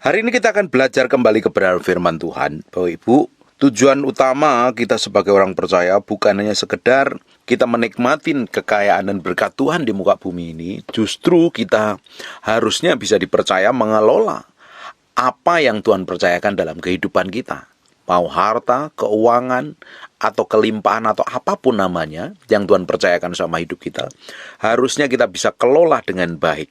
Hari ini kita akan belajar kembali kebenaran firman Tuhan. Bapak Ibu, tujuan utama kita sebagai orang percaya bukan hanya sekedar kita menikmati kekayaan dan berkat Tuhan di muka bumi ini. Justru kita harusnya bisa dipercaya mengelola apa yang Tuhan percayakan dalam kehidupan kita. Mau harta, keuangan, atau kelimpahan, atau apapun namanya yang Tuhan percayakan sama hidup kita, harusnya kita bisa kelola dengan baik.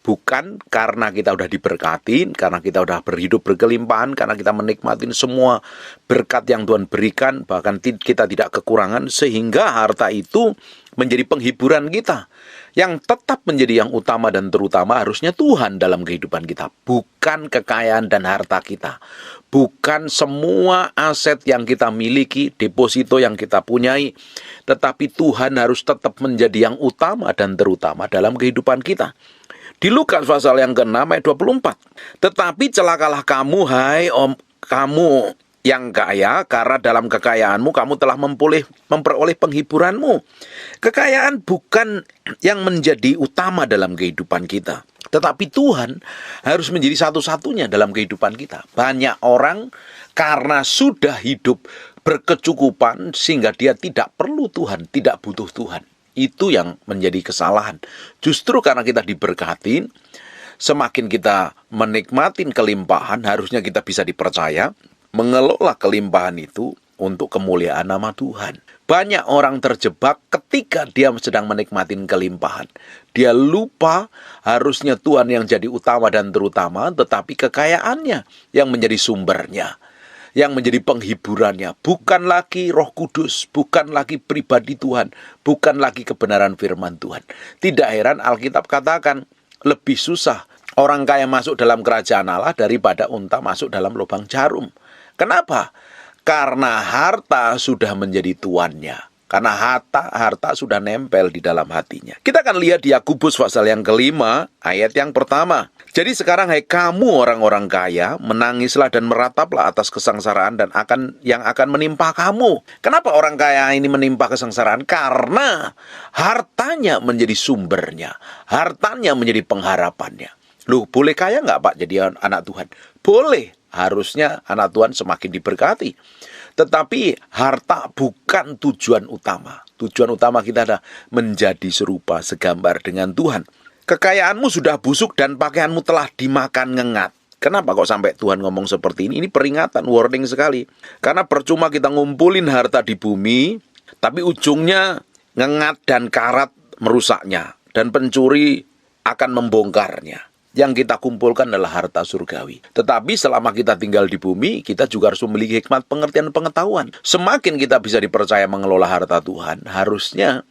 Bukan karena kita udah diberkati, karena kita udah berhidup berkelimpahan, karena kita menikmati semua berkat yang Tuhan berikan, bahkan kita tidak kekurangan, sehingga harta itu menjadi penghiburan kita. Yang tetap menjadi yang utama dan terutama harusnya Tuhan dalam kehidupan kita, bukan kekayaan dan harta kita. Bukan semua aset yang kita miliki, deposito yang kita punyai, tetapi Tuhan harus tetap menjadi yang utama dan terutama dalam kehidupan kita. Di Lukas pasal yang ke-6 ayat 24. Tetapi celakalah kamu, hai kamu yang kaya, karena dalam kekayaanmu kamu telah memperoleh penghiburanmu. Kekayaan bukan yang menjadi utama dalam kehidupan kita, tetapi Tuhan harus menjadi satu-satunya dalam kehidupan kita. Banyak orang karena sudah hidup berkecukupan sehingga dia tidak perlu Tuhan, tidak butuh Tuhan. Itu yang menjadi kesalahan. Justru karena kita diberkati, semakin kita menikmati kelimpahan, harusnya kita bisa dipercaya mengelola kelimpahan itu untuk kemuliaan nama Tuhan. Banyak orang terjebak ketika dia sedang menikmati kelimpahan. Dia lupa harusnya Tuhan yang jadi utama dan terutama, tetapi kekayaannya yang menjadi sumbernya, yang menjadi penghiburannya, bukan lagi Roh Kudus, bukan lagi pribadi Tuhan, bukan lagi kebenaran firman Tuhan. Tidak heran Alkitab katakan lebih susah orang kaya masuk dalam kerajaan Allah daripada unta masuk dalam lubang jarum. Kenapa? Karena harta sudah menjadi tuannya. Karena harta sudah nempel di dalam hatinya. Kita akan lihat di Yakobus pasal yang ke-5 ayat yang pertama. Jadi sekarang hai kamu orang-orang kaya, menangislah dan merataplah atas kesengsaraan dan yang akan menimpa kamu. Kenapa orang kaya ini menimpa kesengsaraan? Karena hartanya menjadi sumbernya, hartanya menjadi pengharapannya. Loh, boleh kaya nggak Pak jadi anak Tuhan? Boleh, harusnya anak Tuhan semakin diberkati. Tetapi harta bukan tujuan utama. Tujuan utama kita adalah menjadi serupa segambar dengan Tuhan. Kekayaanmu sudah busuk dan pakaianmu telah dimakan ngengat. Kenapa kok sampai Tuhan ngomong seperti ini? Ini peringatan, warning sekali. Karena percuma kita ngumpulin harta di bumi, tapi ujungnya ngengat dan karat merusaknya. Dan pencuri akan membongkarnya. Yang kita kumpulkan adalah harta surgawi. Tetapi selama kita tinggal di bumi, kita juga harus memiliki hikmat, pengertian, pengetahuan. Semakin kita bisa dipercaya mengelola harta Tuhan, harusnya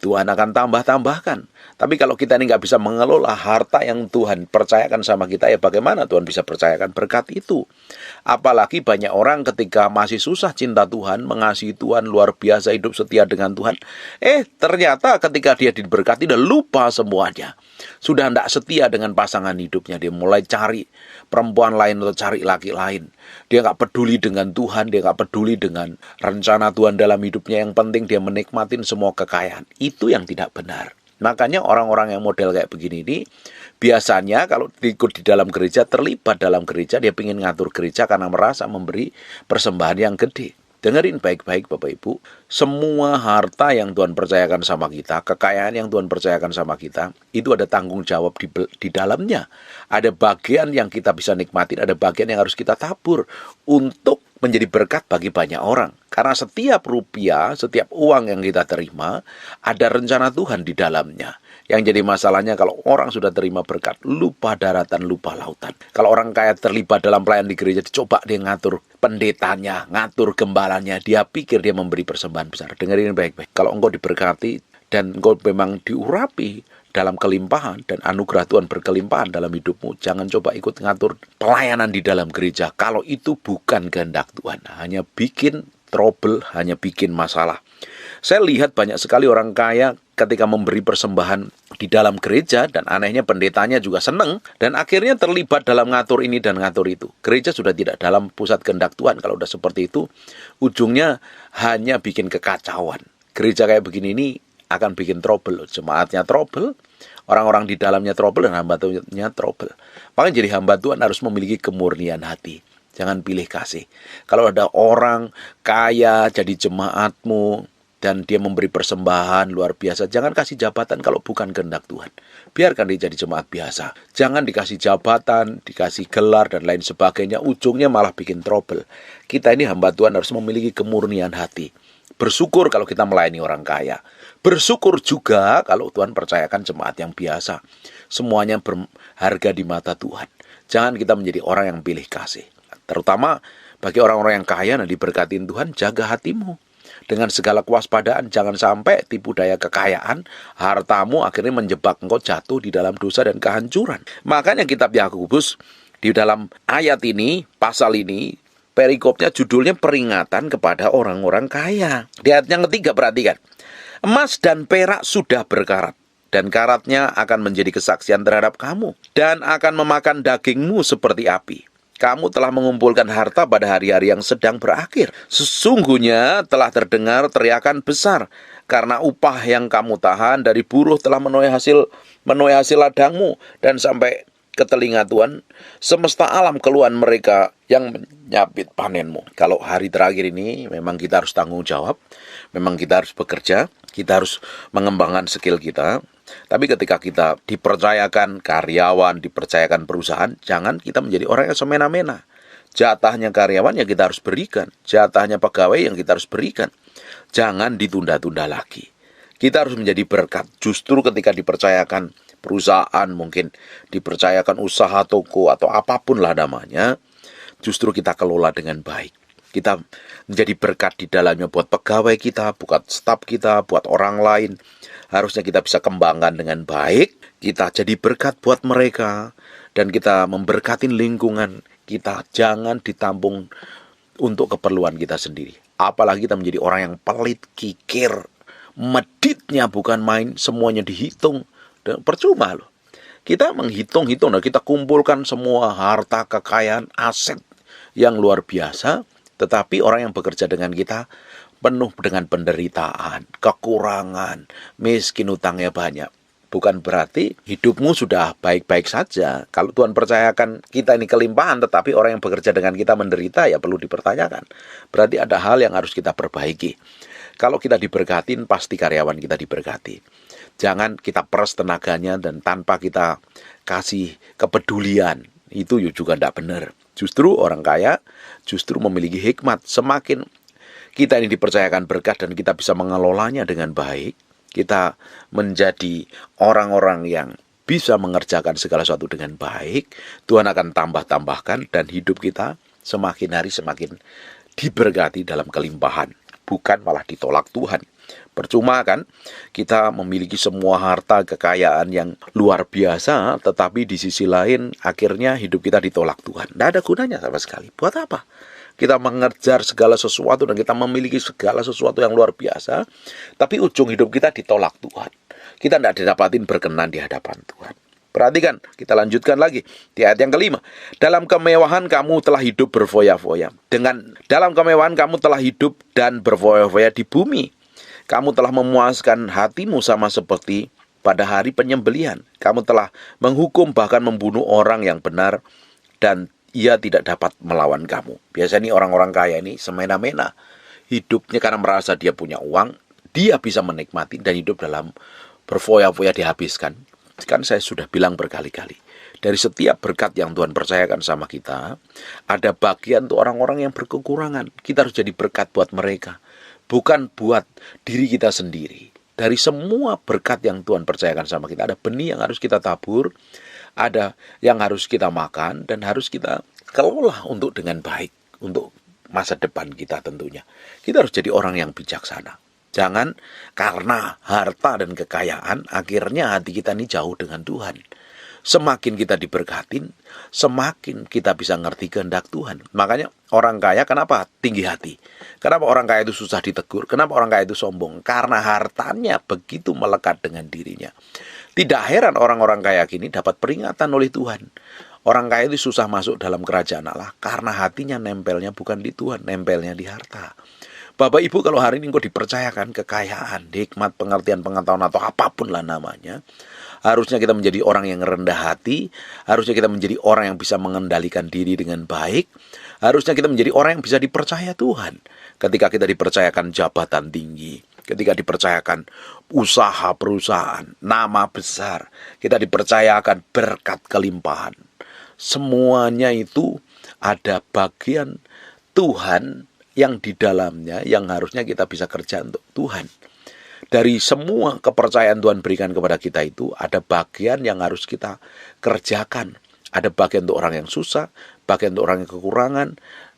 Tuhan akan tambahkan. Tapi kalau kita ini nggak bisa mengelola harta yang Tuhan percayakan sama kita, ya bagaimana Tuhan bisa percayakan berkat itu? Apalagi banyak orang ketika masih susah cinta Tuhan, mengasihi Tuhan, luar biasa hidup setia dengan Tuhan. Ternyata ketika dia diberkati, dia lupa semuanya. Sudah tidak setia dengan pasangan hidupnya. Dia mulai cari perempuan lain atau cari laki lain. Dia nggak peduli dengan Tuhan, dia nggak peduli dengan rencana Tuhan dalam hidupnya. Yang penting dia menikmatin semua kekayaan. Itu yang tidak benar. Makanya orang-orang yang model kayak begini ini, biasanya kalau ikut di dalam gereja, terlibat dalam gereja, dia ingin ngatur gereja karena merasa memberi persembahan yang gede. Dengerin baik-baik Bapak Ibu, semua harta yang Tuhan percayakan sama kita, kekayaan yang Tuhan percayakan sama kita, itu ada tanggung jawab di dalamnya. Ada bagian yang kita bisa nikmatin, ada bagian yang harus kita tabur untuk menjadi berkat bagi banyak orang. Karena setiap rupiah, setiap uang yang kita terima, ada rencana Tuhan di dalamnya. Yang jadi masalahnya kalau orang sudah terima berkat, lupa daratan, lupa lautan. Kalau orang kaya terlibat dalam pelayanan di gereja, coba dia ngatur pendetanya, ngatur gembalanya, dia pikir dia memberi persembahan besar. Dengerin baik-baik. Kalau engkau diberkati dan engkau memang diurapi dalam kelimpahan dan anugerah Tuhan berkelimpahan dalam hidupmu, jangan coba ikut ngatur pelayanan di dalam gereja. Kalau itu bukan kehendak Tuhan, hanya bikin trouble, hanya bikin masalah. Saya lihat banyak sekali orang kaya ketika memberi persembahan di dalam gereja, dan anehnya pendetanya juga senang, dan akhirnya terlibat dalam ngatur ini dan ngatur itu. Gereja sudah tidak dalam pusat kehendak Tuhan. Kalau udah seperti itu, ujungnya hanya bikin kekacauan. Gereja kayak begini ini akan bikin trouble. Jemaatnya trouble, Orang-orang di dalamnya trouble dan hamba Tuhannya trouble. Makanya jadi hamba Tuhan harus memiliki kemurnian hati. Jangan pilih kasih. Kalau ada orang kaya jadi jemaatmu dan dia memberi persembahan luar biasa, jangan kasih jabatan kalau bukan kehendak Tuhan. Biarkan dia jadi jemaat biasa. Jangan dikasih jabatan, dikasih gelar dan lain sebagainya, ujungnya malah bikin trouble. Kita ini hamba Tuhan harus memiliki kemurnian hati. Bersyukur kalau kita melayani orang kaya. Bersyukur juga kalau Tuhan percayakan jemaat yang biasa. Semuanya berharga di mata Tuhan. Jangan kita menjadi orang yang pilih kasih. Terutama bagi orang-orang yang kaya dan diberkatin Tuhan, jaga hatimu. Dengan segala kewaspadaan, jangan sampai tipu daya kekayaan, hartamu akhirnya menjebak engkau jatuh di dalam dosa dan kehancuran. Makanya kitab Yakobus di dalam ayat ini, pasal ini, perikopnya judulnya peringatan kepada orang-orang kaya. Di ayat yang ketiga perhatikan. Emas dan perak sudah berkarat, dan karatnya akan menjadi kesaksian terhadap kamu, dan akan memakan dagingmu seperti api. Kamu telah mengumpulkan harta pada hari-hari yang sedang berakhir. Sesungguhnya telah terdengar teriakan besar, karena upah yang kamu tahan dari buruh telah menuai hasil ladangmu, dan sampai ke telinga Tuhan semesta alam keluhan mereka yang menyabit panenmu. Kalau hari terakhir ini memang kita harus tanggung jawab, memang kita harus bekerja, kita harus mengembangkan skill kita. Tapi ketika kita dipercayakan karyawan, dipercayakan perusahaan, jangan kita menjadi orang yang semena-mena. Jatahnya karyawan yang kita harus berikan, jatahnya pegawai yang kita harus berikan. Jangan ditunda-tunda lagi. Kita harus menjadi berkat. Justru ketika dipercayakan perusahaan, mungkin dipercayakan usaha toko atau apapun lah namanya, justru kita kelola dengan baik. Kita menjadi berkat di dalamnya buat pegawai kita, buat staf kita, buat orang lain. Harusnya kita bisa kembangkan dengan baik. Kita jadi berkat buat mereka. Dan kita memberkatin lingkungan kita. Jangan ditampung untuk keperluan kita sendiri. Apalagi kita menjadi orang yang pelit, kikir, meditnya bukan main, semuanya dihitung. Dan percuma loh. Kita menghitung-hitung dan kita kumpulkan semua harta, kekayaan, aset yang luar biasa. Tetapi orang yang bekerja dengan kita penuh dengan penderitaan, kekurangan, miskin, utangnya banyak. Bukan berarti hidupmu sudah baik-baik saja. Kalau Tuhan percayakan kita ini kelimpahan, tetapi orang yang bekerja dengan kita menderita, ya perlu dipertanyakan. Berarti ada hal yang harus kita perbaiki. Kalau kita diberkatin, pasti karyawan kita diberkati. Jangan kita peres tenaganya dan tanpa kita kasih kepedulian. Itu juga tidak benar. Justru orang kaya justru memiliki hikmat. Semakin kita ini dipercayakan berkat dan kita bisa mengelolanya dengan baik, kita menjadi orang-orang yang bisa mengerjakan segala sesuatu dengan baik, Tuhan akan tambah-tambahkan dan hidup kita semakin hari semakin diberkati dalam kelimpahan, bukan malah ditolak Tuhan. Percuma kan kita memiliki semua harta kekayaan yang luar biasa, tetapi di sisi lain akhirnya hidup kita ditolak Tuhan. Tidak ada gunanya sama sekali. Buat apa? Kita mengejar segala sesuatu dan kita memiliki segala sesuatu yang luar biasa, tapi ujung hidup kita ditolak Tuhan. Kita tidak didapatin berkenan di hadapan Tuhan. Perhatikan, kita lanjutkan lagi di ayat yang kelima. Dalam kemewahan kamu telah hidup berfoya-foya. Dalam kemewahan kamu telah hidup dan berfoya-foya di bumi. Kamu telah memuaskan hatimu sama seperti pada hari penyembelihan. Kamu telah menghukum bahkan membunuh orang yang benar dan ia tidak dapat melawan kamu. Biasanya orang-orang kaya ini semena-mena. Hidupnya karena merasa dia punya uang, dia bisa menikmati dan hidup dalam berfoya-foya dihabiskan. Kan saya sudah bilang berkali-kali. Dari setiap berkat yang Tuhan percayakan sama kita, ada bagian untuk orang-orang yang berkekurangan. Kita harus jadi berkat buat mereka. Bukan buat diri kita sendiri. Dari semua berkat yang Tuhan percayakan sama kita, ada benih yang harus kita tabur, ada yang harus kita makan, dan harus kita kelola untuk dengan baik, untuk masa depan kita tentunya. Kita harus jadi orang yang bijaksana. Jangan karena harta dan kekayaan, akhirnya hati kita ini jauh dengan Tuhan. Semakin kita diberkatin, semakin kita bisa ngerti kehendak Tuhan. Makanya orang kaya kenapa tinggi hati? Kenapa orang kaya itu susah ditegur? Kenapa orang kaya itu sombong? Karena hartanya begitu melekat dengan dirinya. Tidak heran orang-orang kaya kini dapat peringatan oleh Tuhan. Orang kaya itu susah masuk dalam kerajaan Allah karena hatinya nempelnya bukan di Tuhan, nempelnya di harta. Bapak Ibu, kalau hari ini engkau dipercayakan kekayaan, hikmat, pengertian, pengetahuan atau apapun lah namanya, harusnya kita menjadi orang yang rendah hati, harusnya kita menjadi orang yang bisa mengendalikan diri dengan baik, harusnya kita menjadi orang yang bisa dipercaya Tuhan. Ketika kita dipercayakan jabatan tinggi, ketika dipercayakan usaha perusahaan, nama besar, kita dipercayakan berkat kelimpahan. Semuanya itu ada bagian Tuhan yang di dalamnya, yang harusnya kita bisa kerja untuk Tuhan. Dari semua kepercayaan Tuhan berikan kepada kita itu, ada bagian yang harus kita kerjakan. Ada bagian untuk orang yang susah, bagian untuk orang yang kekurangan.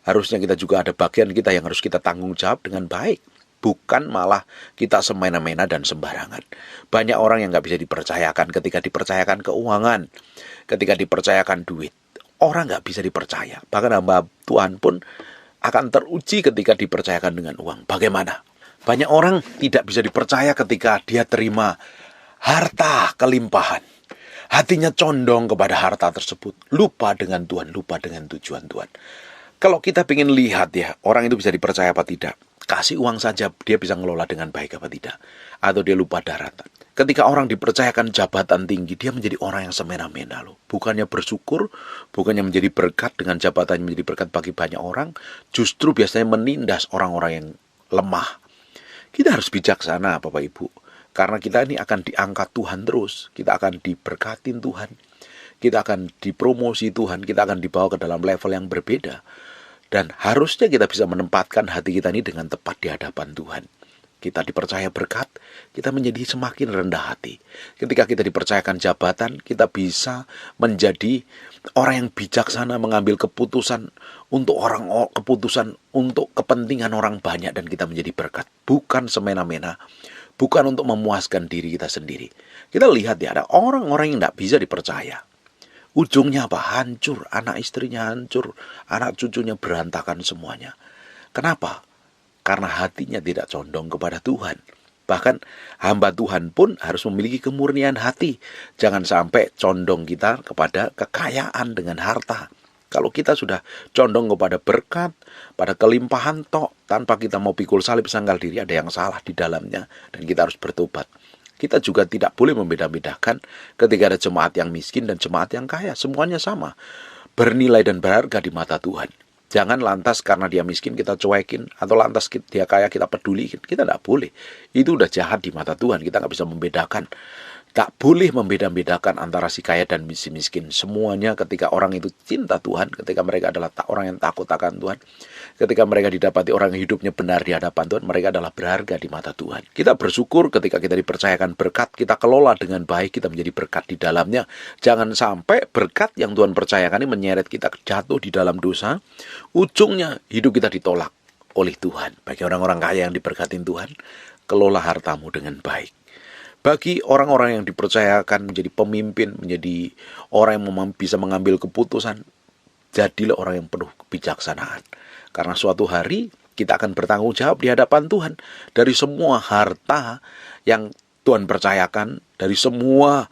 Harusnya kita juga ada bagian kita yang harus kita tanggung jawab dengan baik. Bukan malah kita semena-mena dan sembarangan. Banyak orang yang gak bisa dipercayakan ketika dipercayakan keuangan, ketika dipercayakan duit. Orang gak bisa dipercaya. Bahkan hamba Tuhan pun akan teruji ketika dipercayakan dengan uang. Bagaimana? Banyak orang tidak bisa dipercaya ketika dia terima harta kelimpahan. Hatinya condong kepada harta tersebut. Lupa dengan Tuhan, lupa dengan tujuan Tuhan. Kalau kita ingin lihat ya, orang itu bisa dipercaya apa tidak. Kasih uang saja, dia bisa ngelola dengan baik apa tidak. Atau dia lupa daratan. Ketika orang dipercayakan jabatan tinggi, dia menjadi orang yang semena-mena loh. Bukannya bersyukur, bukannya menjadi berkat dengan jabatan yang menjadi berkat bagi banyak orang, justru biasanya menindas orang-orang yang lemah. Kita harus bijaksana Bapak Ibu. Karena kita ini akan diangkat Tuhan terus. Kita akan diberkatin Tuhan. Kita akan dipromosi Tuhan. Kita akan dibawa ke dalam level yang berbeda. Dan harusnya kita bisa menempatkan hati kita ini dengan tepat di hadapan Tuhan. Kita dipercaya berkat, kita menjadi semakin rendah hati. Ketika kita dipercayakan jabatan, kita bisa menjadi orang yang bijaksana mengambil keputusan untuk untuk kepentingan orang banyak, dan kita menjadi berkat. Bukan semena-mena, bukan untuk memuaskan diri kita sendiri. Kita lihat ya, ada orang-orang yang tidak bisa dipercaya. Ujungnya apa? Hancur, anak istrinya hancur, anak cucunya berantakan semuanya. Kenapa? Karena hatinya tidak condong kepada Tuhan. Bahkan hamba Tuhan pun harus memiliki kemurnian hati. Jangan sampai condong kita kepada kekayaan dengan harta. Kalau kita sudah condong kepada berkat, pada kelimpahan tanpa kita mau pikul salib sangkal diri, ada yang salah di dalamnya, dan kita harus bertobat. Kita juga tidak boleh membeda-bedakan ketika ada jemaat yang miskin dan jemaat yang kaya. Semuanya sama, bernilai dan berharga di mata Tuhan. Jangan lantas karena dia miskin kita cuekin, atau lantas dia kaya kita peduli. Kita tidak boleh. Itu udah jahat di mata Tuhan. Kita nggak bisa membedakan. Tak boleh membeda-bedakan antara si kaya dan si miskin. Semuanya ketika orang itu cinta Tuhan, ketika mereka adalah orang yang takut akan Tuhan, ketika mereka didapati orang yang hidupnya benar di hadapan Tuhan, mereka adalah berharga di mata Tuhan. Kita bersyukur ketika kita dipercayakan berkat, kita kelola dengan baik, kita menjadi berkat di dalamnya. Jangan sampai berkat yang Tuhan percayakan ini menyeret kita jatuh di dalam dosa. Ujungnya hidup kita ditolak oleh Tuhan. Bagi orang-orang kaya yang diberkatin Tuhan, kelola hartamu dengan baik. Bagi orang-orang yang dipercayakan menjadi pemimpin, menjadi orang yang bisa mengambil keputusan, jadilah orang yang penuh kebijaksanaan. Karena suatu hari kita akan bertanggung jawab di hadapan Tuhan. Dari semua harta yang Tuhan percayakan, dari semua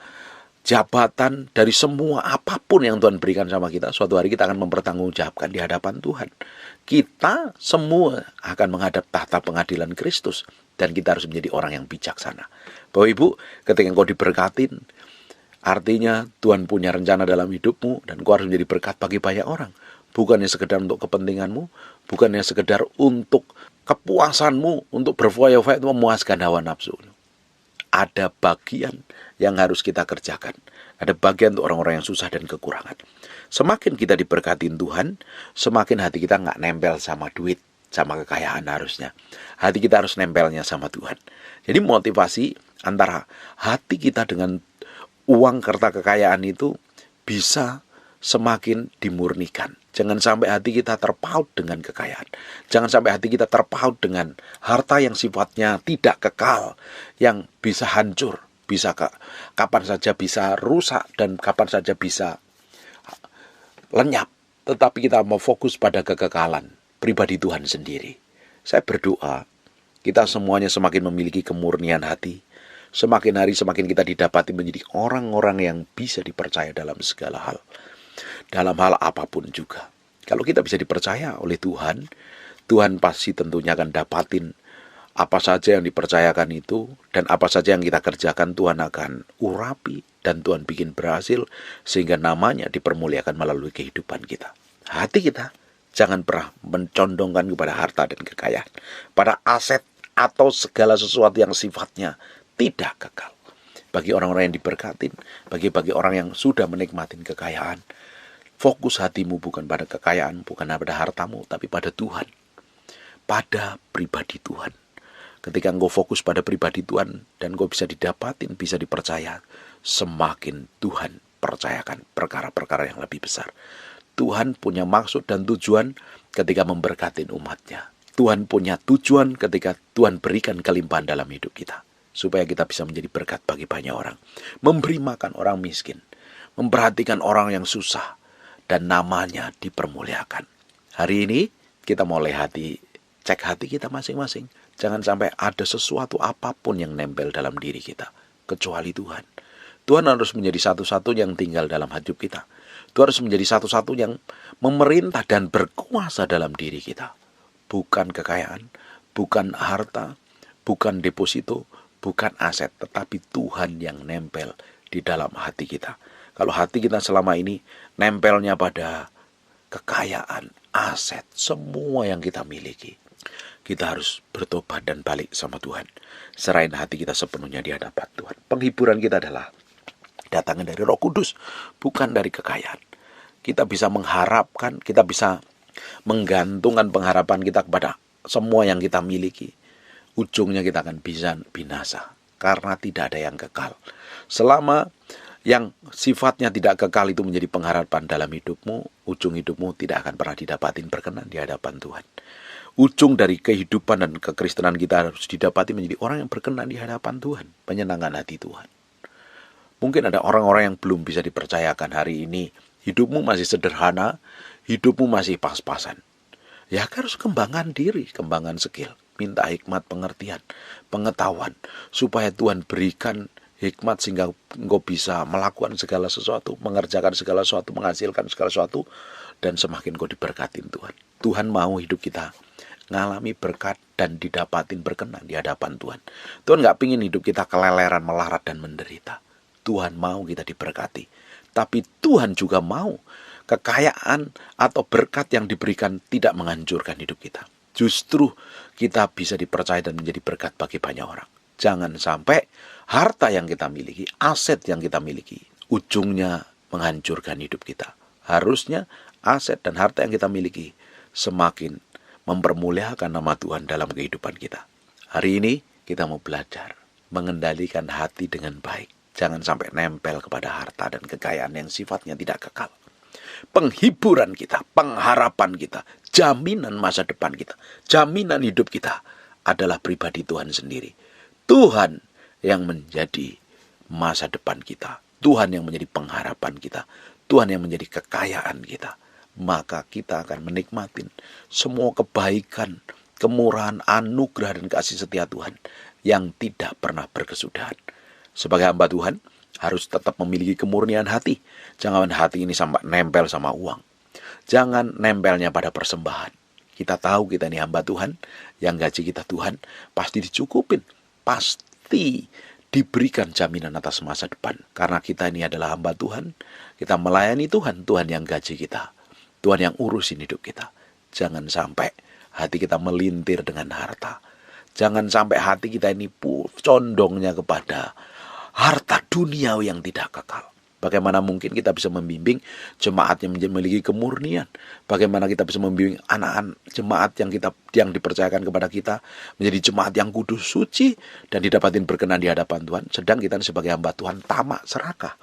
jabatan, dari semua apapun yang Tuhan berikan sama kita, suatu hari kita akan mempertanggungjawabkan di hadapan Tuhan. Kita semua akan menghadap tahta pengadilan Kristus, dan kita harus menjadi orang yang bijaksana. Bapak Ibu, ketika engkau diberkatin, artinya Tuhan punya rencana dalam hidupmu, dan engkau harus menjadi berkat bagi banyak orang. Bukannya sekedar untuk kepentinganmu, bukannya sekedar untuk kepuasanmu, untuk berfoya-foya itu memuaskan hawa nafsu. Ada bagian yang harus kita kerjakan. Ada bagian untuk orang-orang yang susah dan kekurangan. Semakin kita diberkatin Tuhan, semakin hati kita nggak nempel sama duit, sama kekayaan harusnya. Hati kita harus nempelnya sama Tuhan. Jadi motivasi antara hati kita dengan uang harta kekayaan itu bisa semakin dimurnikan. Jangan sampai hati kita terpaut dengan kekayaan. Jangan sampai hati kita terpaut dengan harta yang sifatnya tidak kekal, yang bisa hancur, bisa kapan saja bisa rusak, dan kapan saja bisa lenyap. Tetapi kita mau fokus pada kekekalan pribadi Tuhan sendiri. Saya berdoa kita semuanya semakin memiliki kemurnian hati. Semakin hari semakin kita didapati menjadi orang-orang yang bisa dipercaya dalam segala hal. Dalam hal apapun juga. Kalau kita bisa dipercaya oleh Tuhan, Tuhan pasti tentunya akan dapatin apa saja yang dipercayakan itu, dan apa saja yang kita kerjakan Tuhan akan urapi, dan Tuhan bikin berhasil, sehingga namanya dipermuliakan melalui kehidupan kita. Hati kita jangan pernah mencondongkan kepada harta dan kekayaan, pada aset atau segala sesuatu yang sifatnya tidak kekal. Bagi orang-orang yang diberkatin, bagi orang yang sudah menikmati kekayaan, fokus hatimu bukan pada kekayaan, bukan pada hartamu, tapi pada Tuhan, pada pribadi Tuhan. Ketika engkau fokus pada pribadi Tuhan dan engkau bisa didapatin, bisa dipercaya, semakin Tuhan percayakan perkara-perkara yang lebih besar. Tuhan punya maksud dan tujuan ketika memberkatin umatnya. Tuhan punya tujuan ketika Tuhan berikan kelimpahan dalam hidup kita, supaya kita bisa menjadi berkat bagi banyak orang. Memberi makan orang miskin, memperhatikan orang yang susah, dan namanya dipermuliakan. Hari ini kita mulai cek hati kita masing-masing. Jangan sampai ada sesuatu apapun yang nempel dalam diri kita, kecuali Tuhan. Tuhan harus menjadi satu-satu yang tinggal dalam hidup kita. Tuhan harus menjadi satu-satu yang memerintah dan berkuasa dalam diri kita. Bukan kekayaan, bukan harta, bukan deposito, bukan aset, tetapi Tuhan yang nempel di dalam hati kita. Kalau hati kita selama ini nempelnya pada kekayaan, aset, semua yang kita miliki, kita harus bertobat dan balik sama Tuhan. Serahin hati kita sepenuhnya di hadapan Tuhan. Penghiburan kita adalah datangnya dari Roh Kudus, bukan dari kekayaan. Kita bisa mengharapkan, kita bisa menggantungkan pengharapan kita kepada semua yang kita miliki. Ujungnya kita akan bisa binasa, karena tidak ada yang kekal. Selama yang sifatnya tidak kekal itu menjadi pengharapan dalam hidupmu, ujung hidupmu tidak akan pernah didapatin berkenan di hadapan Tuhan. Ujung dari kehidupan dan kekristenan kita harus didapati menjadi orang yang berkenan di hadapan Tuhan, menyenangkan hati Tuhan. Mungkin ada orang-orang yang belum bisa dipercayakan hari ini, hidupmu masih sederhana, hidupmu masih pas-pasan. Ya harus kembangkan diri, kembangkan skill, minta hikmat, pengertian, pengetahuan, supaya Tuhan berikan hikmat sehingga engkau bisa melakukan segala sesuatu, mengerjakan segala sesuatu, menghasilkan segala sesuatu, dan semakin kau diberkatin Tuhan. Tuhan mau hidup kita ngalami berkat dan didapatin berkenan di hadapan Tuhan. Tuhan gak pingin hidup kita keleleran, melarat, dan menderita. Tuhan mau kita diberkati. Tapi Tuhan juga mau kekayaan atau berkat yang diberikan tidak menghancurkan hidup kita. Justru kita bisa dipercaya dan menjadi berkat bagi banyak orang. Jangan sampai harta yang kita miliki, aset yang kita miliki, ujungnya menghancurkan hidup kita. Harusnya aset dan harta yang kita miliki semakin mempermuliakan nama Tuhan dalam kehidupan kita. Hari ini kita mau belajar mengendalikan hati dengan baik. Jangan sampai nempel kepada harta dan kekayaan yang sifatnya tidak kekal. Penghiburan kita, pengharapan kita, jaminan masa depan kita, jaminan hidup kita adalah pribadi Tuhan sendiri. Tuhan yang menjadi masa depan kita, Tuhan yang menjadi pengharapan kita, Tuhan yang menjadi kekayaan kita. Maka kita akan menikmatin semua kebaikan, kemurahan, anugerah, dan kasih setia Tuhan yang tidak pernah berkesudahan. Sebagai hamba Tuhan, harus tetap memiliki kemurnian hati. Jangan hati ini sampai nempel sama uang. Jangan nempelnya pada persembahan. Kita tahu kita ini hamba Tuhan, yang gaji kita Tuhan, pasti dicukupin, pasti diberikan jaminan atas masa depan. Karena kita ini adalah hamba Tuhan, kita melayani Tuhan, Tuhan yang gaji kita, Tuhan yang urusin hidup kita. Jangan sampai hati kita melintir dengan harta. Jangan sampai hati kita ini condongnya kepada harta duniawi yang tidak kekal. Bagaimana mungkin kita bisa membimbing jemaat yang memiliki kemurnian? Bagaimana kita bisa membimbing anak-anak jemaat yang dipercayakan kepada kita menjadi jemaat yang kudus, suci, dan didapatin berkenan di hadapan Tuhan, sedang kita sebagai hamba Tuhan tamak, serakah,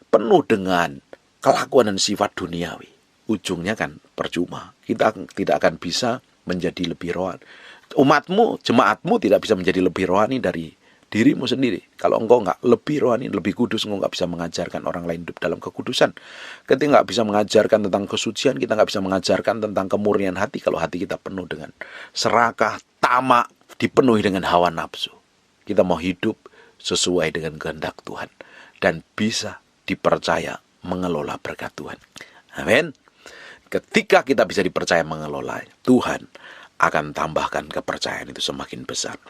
penuh dengan kelakuan dan sifat duniawi. Ujungnya kan percuma. Kita tidak akan bisa menjadi lebih rohani. Umatmu, jemaatmu tidak bisa menjadi lebih rohani dari dirimu sendiri. Kalau engkau nggak lebih rohani, lebih kudus, engkau nggak bisa mengajarkan orang lain hidup dalam kekudusan. Kita nggak bisa mengajarkan tentang kesucian, kita nggak bisa mengajarkan tentang kemurnian hati kalau hati kita penuh dengan serakah, tamak, dipenuhi dengan hawa nafsu. Kita mau hidup sesuai dengan kehendak Tuhan dan bisa dipercaya mengelola berkat Tuhan. Amin. Ketika kita bisa dipercaya mengelola, Tuhan akan tambahkan kepercayaan itu semakin besar.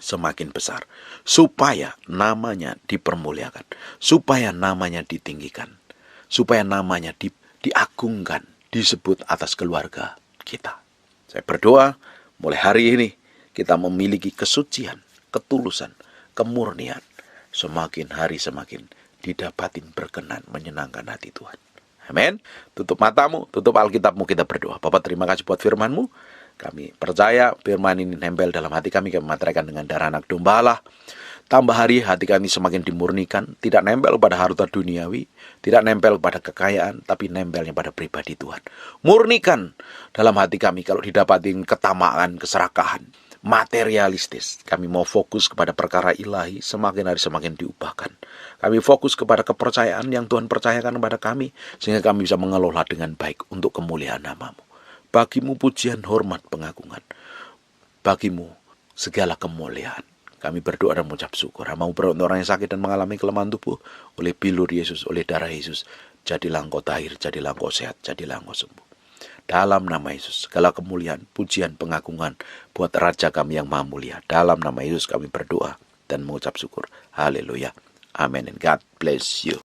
Semakin besar. Supaya namanya dipermuliakan. Supaya namanya ditinggikan. Supaya namanya diagungkan. Disebut atas keluarga kita. Saya berdoa mulai hari ini kita memiliki kesucian, ketulusan, kemurnian. Semakin hari semakin didapatin berkenan menyenangkan hati Tuhan. Amin. Tutup matamu, tutup Alkitabmu, kita berdoa. Bapak, terima kasih buat firman-Mu. Kami percaya firman ini nempel dalam hati kami. Kami mematerakan dengan darah anak domba Allah. Tambah hari hati kami semakin dimurnikan. Tidak nempel pada harta duniawi. Tidak nempel pada kekayaan. Tapi nempelnya pada pribadi Tuhan. Murnikan dalam hati kami kalau didapatin ketamaan, keserakahan, materialistis. Kami mau fokus kepada perkara ilahi, semakin hari semakin diubahkan. Kami fokus kepada kepercayaan yang Tuhan percayakan kepada kami, sehingga kami bisa mengelola dengan baik untuk kemuliaan nama-Mu. Bagimu pujian, hormat, pengagungan. Bagimu segala kemuliaan. Kami berdoa dan mengucap syukur. Mau berdoa orang yang sakit dan mengalami kelemahan tubuh, oleh bilur Yesus, oleh darah Yesus, jadilah engkau tahir, jadilah engkau sehat, jadilah engkau sembuh. Dalam nama Yesus, segala kemuliaan, pujian, pengagungan buat Raja kami yang maha mulia. Dalam nama Yesus kami berdoa dan mengucap syukur. Haleluya. Amin. And God bless you.